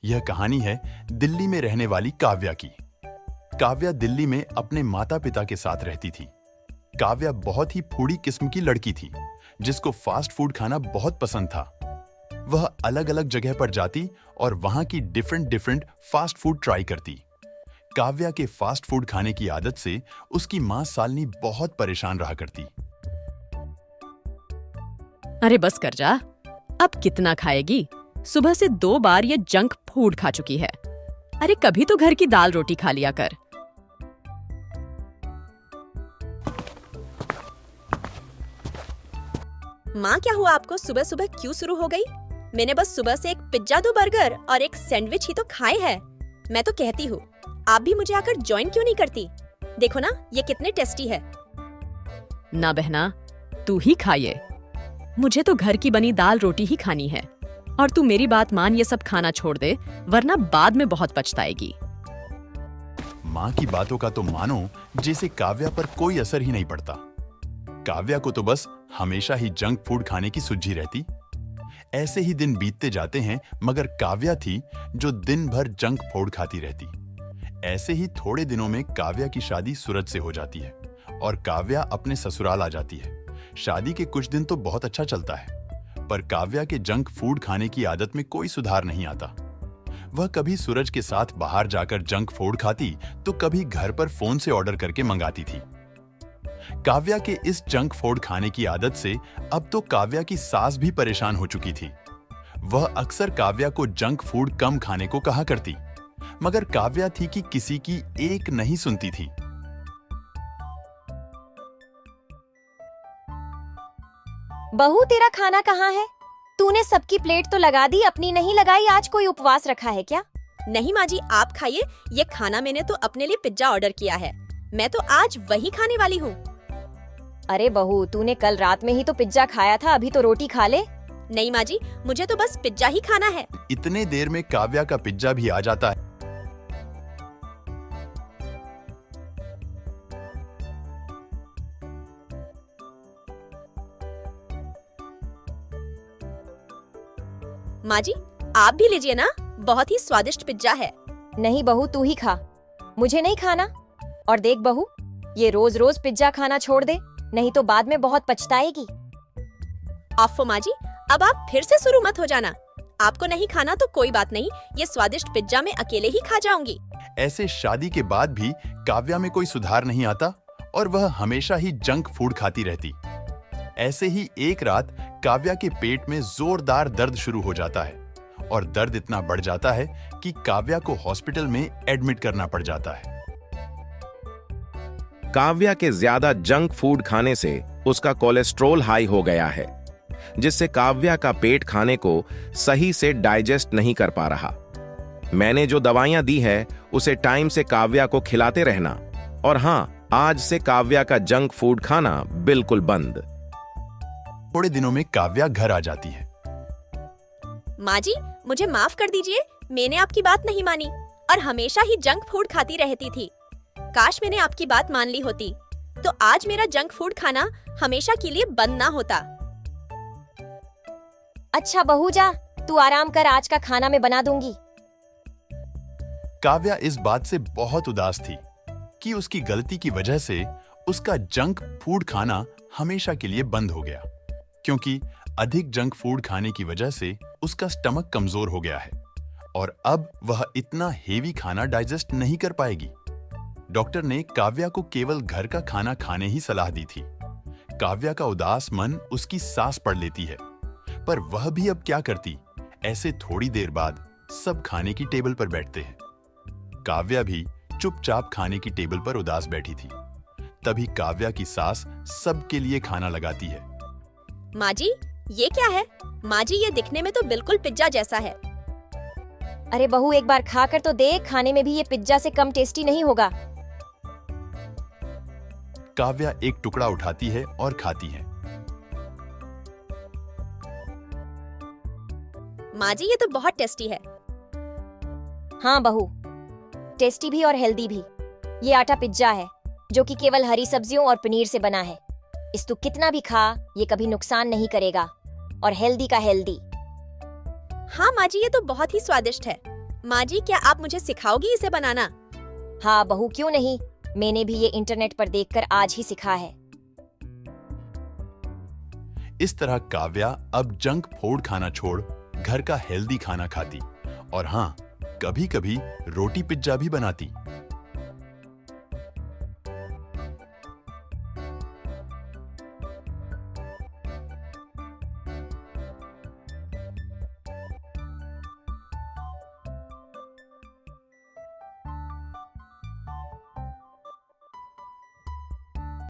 यह कहानी है दिल्ली में रहने वाली काव्या की। काव्या दिल्ली में अपने माता पिता के साथ रहती थी। काव्या बहुत ही फूडी किस्म की लड़की थी जिसको फास्ट फूड खाना बहुत पसंद था। वह अलग अलग जगह पर जाती और वहां की डिफरेंट फास्ट फूड ट्राई करती। काव्या के फास्ट फूड खाने की आदत से उसकी मां शालिनी बहुत परेशान रहा करती। अरे बस कर जा, अब कितना खाएगी? सुबह से 2 बार ये जंक फूड खा चुकी है। अरे कभी तो घर की दाल रोटी खा लिया कर। माँ, क्या हुआ आपको? सुबह सुबह क्यों शुरू हो गई? मैंने बस सुबह से एक पिज्जा, 2 बर्गर और एक सैंडविच ही तो खाए हैं। मैं तो कहती हूँ आप भी मुझे आकर ज्वाइन क्यों नहीं करती? देखो ना, ये कितने टेस्टी है। ना बहना, तू ही खाइए। मुझे तो घर की बनी दाल रोटी ही खानी है। और तू मेरी बात मान, ये सब खाना छोड़ दे, वरना बाद में बहुत पछताएगी। माँ की बातों का तो मानो जैसे काव्या पर कोई असर ही नहीं पड़ता। काव्या को तो बस हमेशा ही जंक फूड खाने की सुझी रहती। ऐसे ही दिन बीतते जाते हैं, मगर काव्या थी जो दिन भर जंक फूड खाती रहती। ऐसे ही थोड़े दिनों में काव्या की शादी सूरज से हो जाती है और काव्या अपने ससुराल आ जाती है। शादी के कुछ दिन तो बहुत अच्छा चलता है, पर काव्या के जंक फूड खाने की आदत में कोई सुधार नहीं आता। वह कभी सूरज के साथ बाहर जाकर जंक फूड खाती तो कभी घर पर फोन से ऑर्डर करके मंगाती थी। काव्या के इस जंक फूड खाने की आदत से अब तो काव्या की सास भी परेशान हो चुकी थी। वह अक्सर काव्या को जंक फूड कम खाने को कहा करती, मगर काव्या थी कि किसी की एक नहीं सुनती थी। बहू, तेरा खाना कहाँ है? तूने सबकी प्लेट तो लगा दी, अपनी नहीं लगाई। आज कोई उपवास रखा है क्या? नहीं माँ जी, आप खाइए। ये खाना मैंने तो अपने लिए पिज्जा ऑर्डर किया है। मैं तो आज वही खाने वाली हूँ। अरे बहू, तूने कल रात में ही तो पिज्जा खाया था, अभी तो रोटी खा ले। नहीं माँ जी, मुझे तो बस पिज्जा ही खाना है। इतने देर में काव्या का पिज्जा भी आ जाता है। माँ जी, आप भी लीजिए ना, बहुत ही स्वादिष्ट पिज्जा है। नहीं बहू, तू ही खा, मुझे नहीं खाना। और देख बहू, ये रोज रोज पिज्जा खाना छोड़ दे, नहीं तो बाद में बहुत पछताएगी। आफो माँ जी, अब आप फिर से शुरू मत हो जाना। आपको नहीं खाना तो कोई बात नहीं, ये स्वादिष्ट पिज्जा मैं अकेले ही खा जाऊंगी। ऐसे शादी के बाद भी काव्या में कोई सुधार नहीं आता और वह हमेशा ही जंक फूड खाती रहती। ऐसे ही एक रात काव्या के पेट में जोरदार दर्द शुरू हो जाता है और दर्द इतना बढ़ जाता है कि काव्या को हॉस्पिटल में एडमिट करना पड़ जाता है। काव्या के ज्यादा जंक फूड खाने से उसका कोलेस्ट्रॉल हाई हो गया है, जिससे काव्या का पेट खाने को सही से डाइजेस्ट नहीं कर पा रहा। मैंने जो दवाइयां दी है उसे टाइम से काव्या को खिलाते रहना। और हाँ, आज से काव्या का जंक फूड खाना बिल्कुल बंद। थोड़े दिनों में काव्या घर आ जाती है। माँ जी, मुझे माफ कर दीजिए, मैंने आपकी बात नहीं मानी और हमेशा ही जंक फूड खाती रहती थी। काश मैंने आपकी बात मान ली होती, तो आज मेरा जंक फूड खाना हमेशा के लिए बंद ना होता। अच्छा बहू, जा तू आराम कर, आज का खाना मैं बना दूंगी। काव्या इस बात से बहुत उदास थी कि उसकी गलती की वजह से उसका जंक फूड खाना हमेशा के लिए बंद हो गया, क्योंकि अधिक जंक फूड खाने की वजह से उसका स्टमक कमजोर हो गया है और अब वह इतना हेवी खाना डाइजेस्ट नहीं कर पाएगी। डॉक्टर ने काव्या को केवल घर का खाना खाने ही सलाह दी थी। काव्या का उदास मन उसकी सांस पढ़ लेती है, पर वह भी अब क्या करती। ऐसे थोड़ी देर बाद सब खाने की टेबल पर बैठते हैं। काव्या भी चुपचाप खाने की टेबल पर उदास बैठी थी। तभी काव्या की सास सबके लिए खाना लगाती है। माँ जी, ये क्या है? माँ जी, ये दिखने में तो बिल्कुल पिज्जा जैसा है। अरे बहू, एक बार खा कर तो देख, खाने में भी ये पिज्जा से कम टेस्टी नहीं होगा। काव्या एक टुकड़ा उठाती है और खाती है। माँ जी, ये तो बहुत टेस्टी है। हाँ बहू, टेस्टी भी और हेल्दी भी। ये आटा पिज्जा है जो कि केवल हरी सब्जियों और पनीर से बना है। इस तू कितना भी खा, ये कभी नुकसान नहीं करेगा। और हेल्दी का हेल्दी। हाँ माँ जी, ये तो बहुत ही स्वादिष्ट है। माँ जी, क्या आप मुझे सिखाओगी इसे बनाना? हाँ बहू, क्यों नहीं। मैंने भी ये इंटरनेट पर देखकर आज ही सीखा है। इस तरह काव्या अब जंक फूड खाना छोड़ घर का हेल्दी खाना खाती और हाँ, कभी-कभी रोटी पिज्जा भी बनाती।